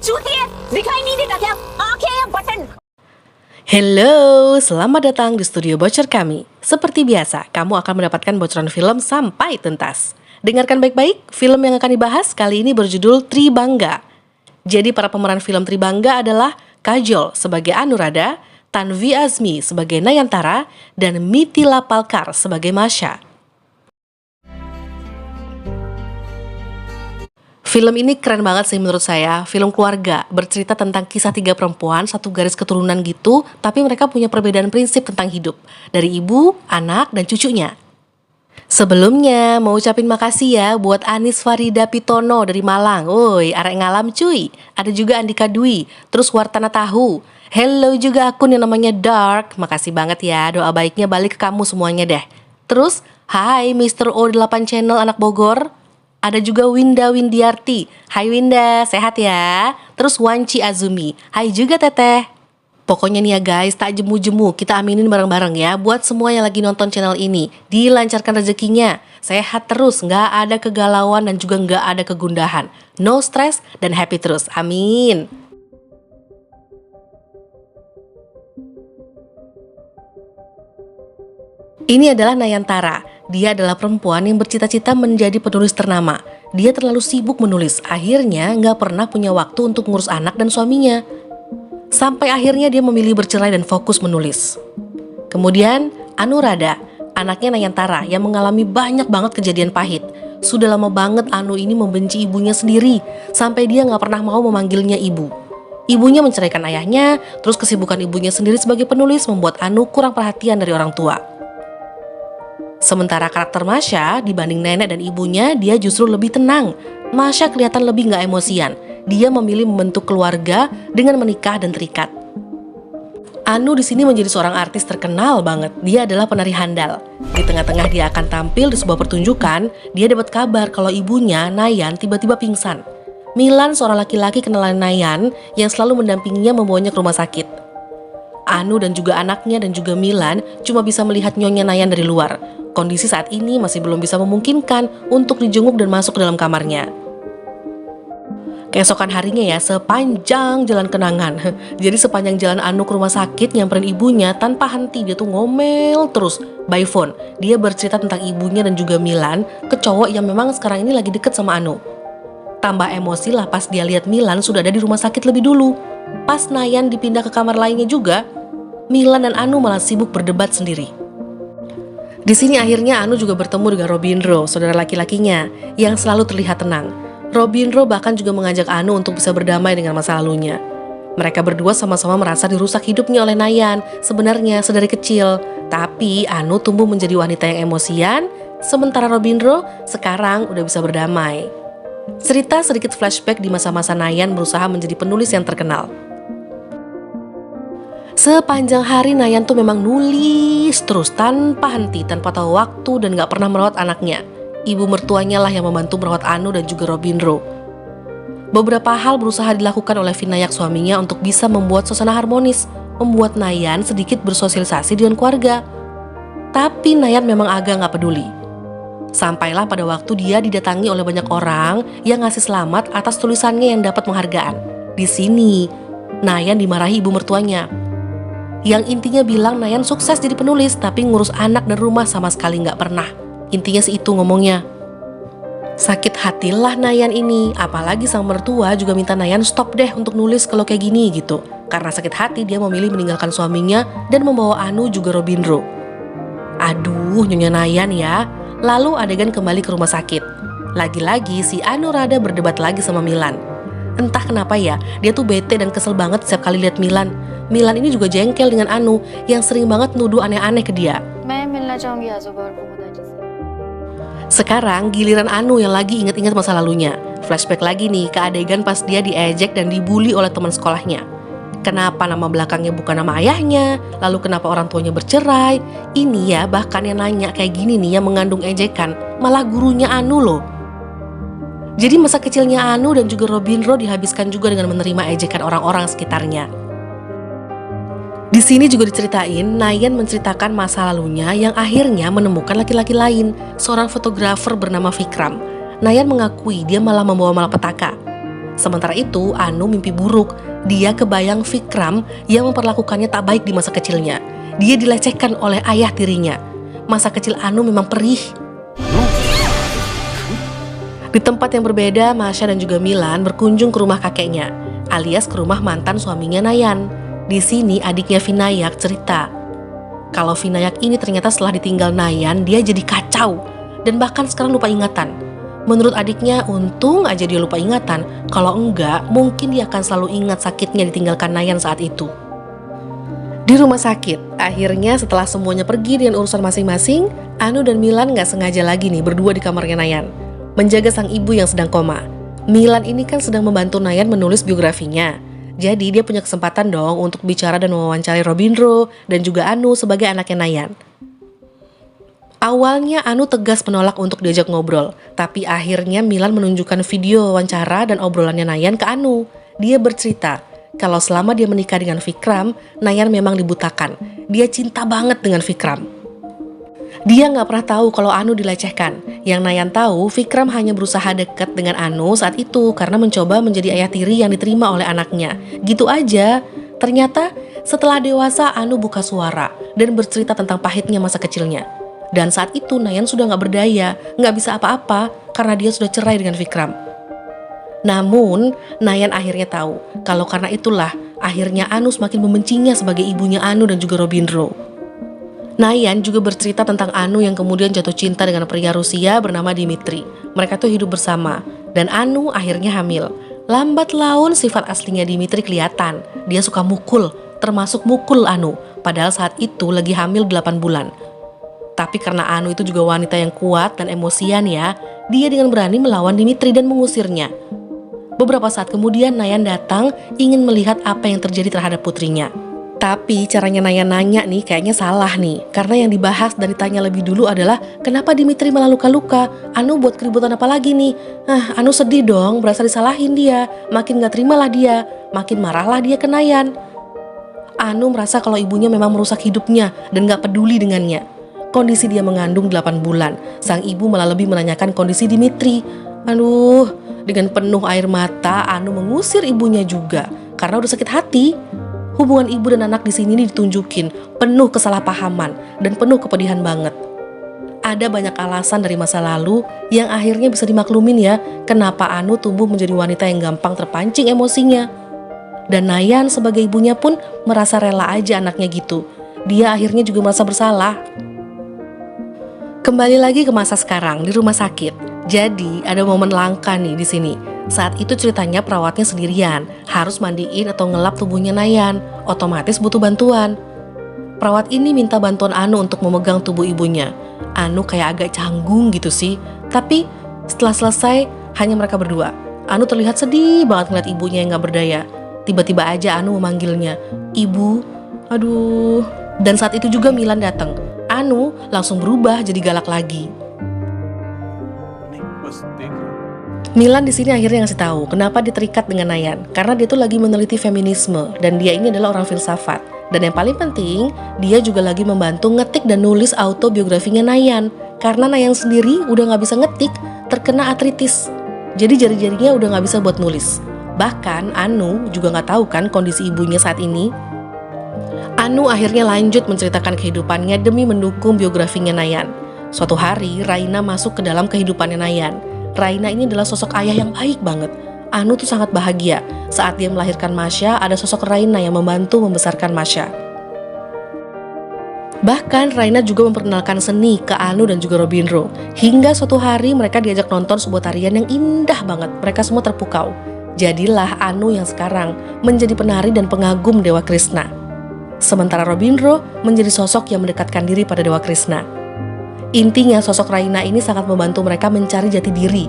चूतिए दिखाई नहीं देता क्या आंखें या button. Hello, selamat datang di studio bocor kami. Seperti biasa, kamu akan mendapatkan bocoran film sampai tuntas. Dengarkan baik-baik, film yang akan dibahas kali ini berjudul Tribangga. Jadi para pemeran film Tribangga adalah Kajol sebagai Anuradha, Tanvi Azmi sebagai Nayantara, dan Mithila Palkar sebagai Masha. Film ini keren banget sih menurut saya. Film keluarga, bercerita tentang kisah 3 perempuan, satu garis keturunan gitu, tapi mereka punya perbedaan prinsip tentang hidup. Dari ibu, anak, dan cucunya. Sebelumnya, mau ucapin makasih ya buat Anis Farida Pitono dari Malang. Woi, arek ngalam cuy. Ada juga Andika Dwi, terus Wartana Tahu. Hello juga akun yang namanya Dark. Makasih banget ya, doa baiknya balik ke kamu semuanya deh. Terus, hai Mr. O8 Channel anak Bogor. Ada juga Winda Windiarti. Hai Winda, sehat ya. Terus Wanci Azumi. Hai juga Teteh. Pokoknya nih ya guys, tak jemu-jemu, kita aminin bareng-bareng ya buat semua yang lagi nonton channel ini. Dilancarkan rezekinya, sehat terus, gak ada kegalauan dan juga gak ada kegundahan. No stress dan happy terus, amin. Ini adalah Nayantara. Dia adalah perempuan yang bercita-cita menjadi penulis ternama. Dia terlalu sibuk menulis, akhirnya gak pernah punya waktu untuk ngurus anak dan suaminya. Sampai akhirnya dia memilih bercerai dan fokus menulis. Kemudian Anuradha, anaknya Nayantara yang mengalami banyak banget kejadian pahit. Sudah lama banget Anu ini membenci ibunya sendiri, sampai dia gak pernah mau memanggilnya ibu. Ibunya menceraikan ayahnya, terus kesibukan ibunya sendiri sebagai penulis membuat Anu kurang perhatian dari orang tua. Sementara karakter Masha dibanding nenek dan ibunya, dia justru lebih tenang. Masha kelihatan lebih gak emosian. Dia memilih membentuk keluarga dengan menikah dan terikat. Anu di sini menjadi seorang artis terkenal banget. Dia adalah penari handal. Di tengah-tengah dia akan tampil di sebuah pertunjukan, dia dapat kabar kalau ibunya, Nayan, tiba-tiba pingsan. Milan, seorang laki-laki kenalan Nayan yang selalu mendampinginya membawanya ke rumah sakit. Anu dan juga anaknya dan juga Milan cuma bisa melihat nyonya Nayan dari luar. Kondisi saat ini masih belum bisa memungkinkan untuk dijenguk dan masuk ke dalam kamarnya. Keesokan harinya ya, sepanjang jalan kenangan. Jadi sepanjang jalan Anu ke rumah sakit nyamperin ibunya tanpa henti, dia tuh ngomel terus by phone. Dia bercerita tentang ibunya dan juga Milan ke cowok yang memang sekarang ini lagi deket sama Anu. Tambah emosi lah pas dia lihat Milan sudah ada di rumah sakit lebih dulu. Pas Nayan dipindah ke kamar lainnya juga, Milan dan Anu malah sibuk berdebat sendiri. Di sini akhirnya Anu juga bertemu dengan Robindro, saudara laki-lakinya, yang selalu terlihat tenang. Robindro bahkan juga mengajak Anu untuk bisa berdamai dengan masa lalunya. Mereka berdua sama-sama merasa dirusak hidupnya oleh Nayan, sebenarnya sedari kecil. Tapi Anu tumbuh menjadi wanita yang emosian, sementara Robindro sekarang udah bisa berdamai. Cerita sedikit flashback di masa-masa Nayan berusaha menjadi penulis yang terkenal. Sepanjang hari Nayan tuh memang nulis terus tanpa henti, tanpa tahu waktu dan gak pernah merawat anaknya. Ibu mertuanya lah yang membantu merawat Anu dan juga Robindro. Beberapa hal berusaha dilakukan oleh Vinayak suaminya untuk bisa membuat suasana harmonis, membuat Nayan sedikit bersosialisasi dengan keluarga. Tapi Nayan memang agak gak peduli. Sampailah pada waktu dia didatangi oleh banyak orang yang ngasih selamat atas tulisannya yang dapat penghargaan. Di sini, Nayan dimarahi ibu mertuanya. Yang intinya bilang Nayan sukses jadi penulis, tapi ngurus anak dan rumah sama sekali gak pernah. Intinya sih itu ngomongnya. Sakit hatilah Nayan ini, apalagi sang mertua juga minta Nayan stop deh untuk nulis kalau kayak gini gitu. Karena sakit hati dia memilih meninggalkan suaminya dan membawa Anu juga Robindro. Aduh, nyonya Nayan ya. Lalu adegan kembali ke rumah sakit. Lagi-lagi si Anuradha berdebat lagi sama Milan. Entah kenapa ya, dia tuh bete dan kesel banget setiap kali lihat Milan. Milan ini juga jengkel dengan Anu yang sering banget nuduh aneh-aneh ke dia. Sekarang giliran Anu yang lagi inget-inget masa lalunya. Flashback lagi nih ke adegan pas dia diejek dan dibully oleh teman sekolahnya. Kenapa nama belakangnya bukan nama ayahnya? Lalu kenapa orang tuanya bercerai? Ini ya bahkan yang nanya kayak gini nih yang mengandung ejekan, malah gurunya Anu loh. Jadi masa kecilnya Anu dan juga Robindro dihabiskan juga dengan menerima ejekan orang-orang sekitarnya. Di sini juga diceritain, Nayan menceritakan masa lalunya yang akhirnya menemukan laki-laki lain, seorang fotografer bernama Vikram. Nayan mengakui dia malah membawa malapetaka. Sementara itu, Anu mimpi buruk. Dia kebayang Vikram yang memperlakukannya tak baik di masa kecilnya. Dia dilecehkan oleh ayah tirinya. Masa kecil Anu memang perih. Di tempat yang berbeda, Masha dan juga Milan berkunjung ke rumah kakeknya, alias ke rumah mantan suaminya Nayan. Di sini adiknya Vinayak cerita kalau Vinayak ini ternyata setelah ditinggal Nayan, dia jadi kacau dan bahkan sekarang lupa ingatan. Menurut adiknya, untung aja dia lupa ingatan. Kalau enggak, mungkin dia akan selalu ingat sakitnya ditinggalkan Nayan saat itu. Di rumah sakit, akhirnya setelah semuanya pergi dengan urusan masing-masing, Anu dan Milan gak sengaja lagi nih berdua di kamarnya Nayan, menjaga sang ibu yang sedang koma. Milan ini kan sedang membantu Nayan menulis biografinya. Jadi dia punya kesempatan dong untuk bicara dan mewawancari Robindro dan juga Anu sebagai anaknya Nayan. Awalnya Anu tegas menolak untuk diajak ngobrol, tapi akhirnya Milan menunjukkan video wawancara dan obrolannya Nayan ke Anu. Dia bercerita kalau selama dia menikah dengan Vikram, Nayan memang dibutakan. Dia cinta banget dengan Vikram. Dia gak pernah tahu kalau Anu dilecehkan. Yang Nayan tahu, Vikram hanya berusaha dekat dengan Anu saat itu karena mencoba menjadi ayah tiri yang diterima oleh anaknya. Gitu aja. Ternyata setelah dewasa, Anu buka suara dan bercerita tentang pahitnya masa kecilnya. Dan saat itu Nayan sudah gak berdaya, gak bisa apa-apa karena dia sudah cerai dengan Vikram. Namun, Nayan akhirnya tahu kalau karena itulah akhirnya Anu semakin membencinya sebagai ibunya Anu dan juga Robindro. Nayan juga bercerita tentang Anu yang kemudian jatuh cinta dengan pria Rusia bernama Dimitri. Mereka tuh hidup bersama dan Anu akhirnya hamil. Lambat laun sifat aslinya Dimitri kelihatan. Dia suka mukul, termasuk mukul Anu, padahal saat itu lagi hamil 8 bulan. Tapi karena Anu itu juga wanita yang kuat dan emosian ya, dia dengan berani melawan Dimitri dan mengusirnya. Beberapa saat kemudian Nayan datang ingin melihat apa yang terjadi terhadap putrinya. Tapi caranya Nayan nanya nih kayaknya salah nih, karena yang dibahas dan ditanya lebih dulu adalah kenapa Dimitri malah luka-luka, Anu buat keributan apa lagi nih? Anu sedih dong, berasa disalahin dia, makin gak terimalah dia, makin marahlah dia ke Nayan. Anu merasa kalau ibunya memang merusak hidupnya dan gak peduli dengannya. Kondisi dia mengandung 8 bulan, sang ibu malah lebih menanyakan kondisi Dimitri. Aduh, dengan penuh air mata Anu mengusir ibunya juga karena udah sakit hati. Hubungan ibu dan anak di sini ditunjukin penuh kesalahpahaman dan penuh kepedihan banget. Ada banyak alasan dari masa lalu yang akhirnya bisa dimaklumin ya kenapa Anu tumbuh menjadi wanita yang gampang terpancing emosinya. Dan Nayan sebagai ibunya pun merasa rela aja anaknya gitu. Dia akhirnya juga merasa bersalah. Kembali lagi ke masa sekarang di rumah sakit. Jadi ada momen langka nih di sini. Saat itu ceritanya perawatnya sendirian, harus mandiin atau ngelap tubuhnya Nayan, otomatis butuh bantuan. Perawat ini minta bantuan Anu untuk memegang tubuh ibunya. Anu kayak agak canggung gitu sih, tapi setelah selesai hanya mereka berdua. Anu terlihat sedih banget ngeliat ibunya yang gak berdaya. Tiba-tiba aja Anu memanggilnya, "Ibu." Aduh. Dan saat itu juga Milan datang. Anu langsung berubah jadi galak lagi. Milan di sini akhirnya ngasih tahu kenapa dia terikat dengan Nayan, karena dia tuh lagi meneliti feminisme dan dia ini adalah orang filsafat. Dan yang paling penting, dia juga lagi membantu ngetik dan nulis autobiografinya Nayan, karena Nayan sendiri udah nggak bisa ngetik, terkena artritis. Jadi jari-jarinya udah nggak bisa buat nulis. Bahkan Anu juga nggak tahu kan kondisi ibunya saat ini. Anu akhirnya lanjut menceritakan kehidupannya demi mendukung biografinya Nayan. Suatu hari Raina masuk ke dalam kehidupannya Nayan. Raina ini adalah sosok ayah yang baik banget. Anu tuh sangat bahagia saat dia melahirkan Masha, ada sosok Raina yang membantu membesarkan Masha. Bahkan Raina juga memperkenalkan seni ke Anu dan juga Robindro. Hingga suatu hari mereka diajak nonton sebuah tarian yang indah banget. Mereka semua terpukau. Jadilah Anu yang sekarang menjadi penari dan pengagum Dewa Krishna. Sementara Robindro menjadi sosok yang mendekatkan diri pada Dewa Krishna. Intinya sosok Raina ini sangat membantu mereka mencari jati diri.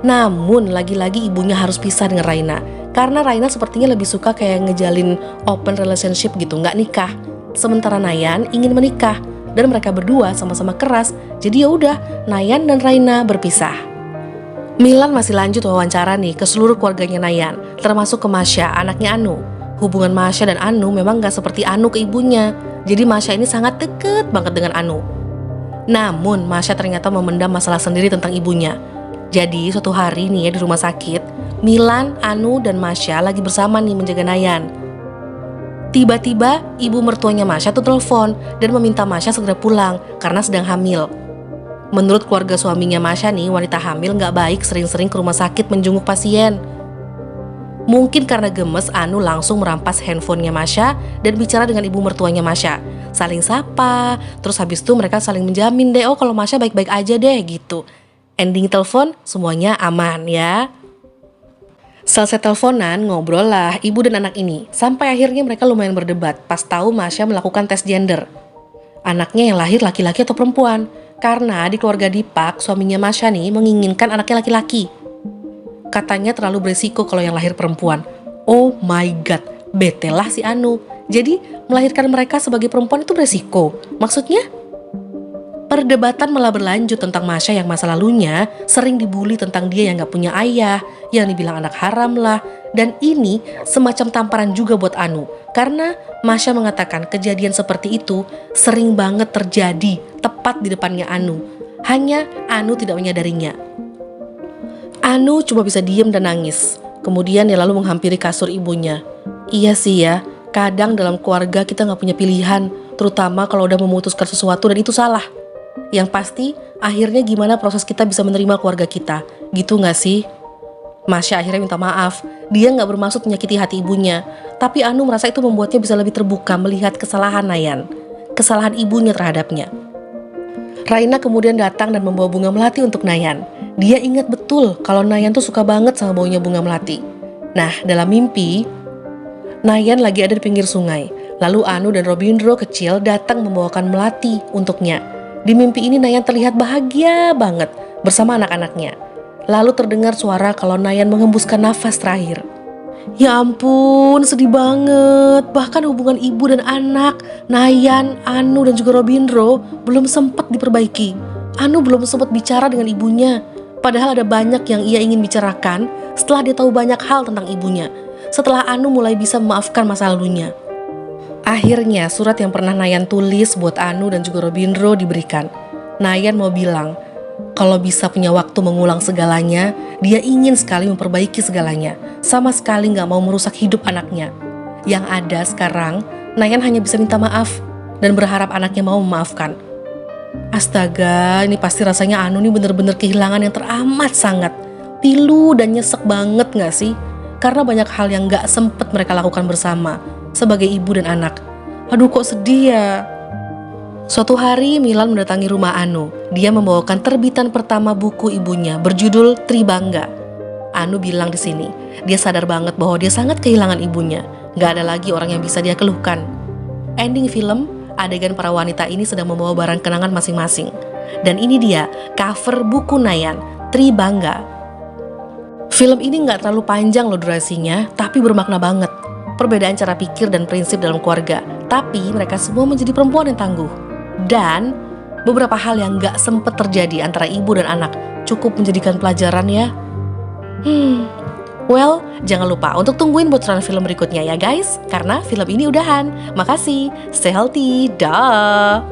Namun lagi-lagi ibunya harus pisah dengan Raina, karena Raina sepertinya lebih suka kayak ngejalin open relationship gitu, nggak nikah. Sementara Nayan ingin menikah dan mereka berdua sama-sama keras. Jadi ya udah, Nayan dan Raina berpisah. Milan masih lanjut wawancara nih ke seluruh keluarganya Nayan, termasuk ke Masha, anaknya Anu. Hubungan Masha dan Anu memang nggak seperti Anu ke ibunya. Jadi Masha ini sangat deket banget dengan Anu. Namun Masha ternyata memendam masalah sendiri tentang ibunya. Jadi suatu hari nih ya di rumah sakit, Milan, Anu, dan Masya lagi bersama nih menjaga Nayan. Tiba-tiba ibu mertuanya Masya tuh telepon dan meminta Masya segera pulang karena sedang hamil. Menurut keluarga suaminya Masya nih, wanita hamil gak baik sering-sering ke rumah sakit menjenguk pasien. Mungkin karena gemes, Anu langsung merampas handphonenya Masya dan bicara dengan ibu mertuanya Masya. Saling sapa, terus habis itu mereka saling menjamin deh, oh kalau Masya baik-baik aja deh gitu. Ending telepon semuanya aman ya. Selesai teleponan, ngobrol lah ibu dan anak ini. Sampai akhirnya mereka lumayan berdebat pas tahu Masya melakukan tes gender. Anaknya yang lahir laki-laki atau perempuan. Karena di keluarga Dipak, suaminya Masya nih menginginkan anaknya laki-laki. Katanya terlalu beresiko kalau yang lahir perempuan. Oh my god, bete lah si Anu. Jadi melahirkan mereka sebagai perempuan itu beresiko. Maksudnya? Perdebatan malah berlanjut tentang Masya yang masa lalunya sering dibully tentang dia yang gak punya ayah, yang dibilang anak haram lah. Dan ini semacam tamparan juga buat Anu. Karena Masya mengatakan kejadian seperti itu sering banget terjadi tepat di depannya Anu. Hanya Anu tidak menyadarinya. Anu cuma bisa diem dan nangis. Kemudian dia lalu menghampiri kasur ibunya. Iya sih ya, kadang dalam keluarga kita gak punya pilihan, terutama kalau udah memutuskan sesuatu dan itu salah. Yang pasti, akhirnya gimana proses kita bisa menerima keluarga kita, gitu gak sih? Masya akhirnya minta maaf, dia gak bermaksud menyakiti hati ibunya, tapi Anu merasa itu membuatnya bisa lebih terbuka melihat kesalahan Nayan, kesalahan ibunya terhadapnya. Raina kemudian datang dan membawa bunga melati untuk Nayan. Dia ingat betul kalau Nayan tuh suka banget sama baunya bunga melati. Nah, dalam mimpi, Nayan lagi ada di pinggir sungai, lalu Anu dan Robindro kecil datang membawakan melati untuknya. Di mimpi ini Nayan terlihat bahagia banget bersama anak-anaknya. Lalu terdengar suara kalau Nayan menghembuskan nafas terakhir. Ya ampun, sedih banget. Bahkan hubungan ibu dan anak, Nayan, Anu dan juga Robindro belum sempat diperbaiki. Anu belum sempat bicara dengan ibunya. Padahal ada banyak yang ia ingin bicarakan setelah dia tahu banyak hal tentang ibunya. Setelah Anu mulai bisa memaafkan masa lalunya. Akhirnya surat yang pernah Nayan tulis buat Anu dan juga Robindro diberikan. Nayan mau bilang, kalau bisa punya waktu mengulang segalanya, dia ingin sekali memperbaiki segalanya. Sama sekali gak mau merusak hidup anaknya. Yang ada sekarang, Nayan hanya bisa minta maaf dan berharap anaknya mau memaafkan. Astaga, ini pasti rasanya Anu nih bener-bener kehilangan yang teramat sangat. Pilu dan nyesek banget gak sih? Karena banyak hal yang gak sempet mereka lakukan bersama sebagai ibu dan anak. Aduh kok sedih ya. Suatu hari Milan mendatangi rumah Anu. Dia membawakan terbitan pertama buku ibunya berjudul Tribangga. Anu bilang di sini, dia sadar banget bahwa dia sangat kehilangan ibunya. Gak ada lagi orang yang bisa dia keluhkan. Ending film, adegan para wanita ini sedang membawa barang kenangan masing-masing. Dan ini dia cover buku Nayan, Tribangga. Film ini gak terlalu panjang loh durasinya, tapi bermakna banget. Perbedaan cara pikir dan prinsip dalam keluarga, tapi mereka semua menjadi perempuan yang tangguh. Dan beberapa hal yang gak sempet terjadi antara ibu dan anak cukup menjadikan pelajaran ya. Well, jangan lupa untuk tungguin bocoran film berikutnya ya guys, karena film ini udahan. Makasih, stay healthy, dah.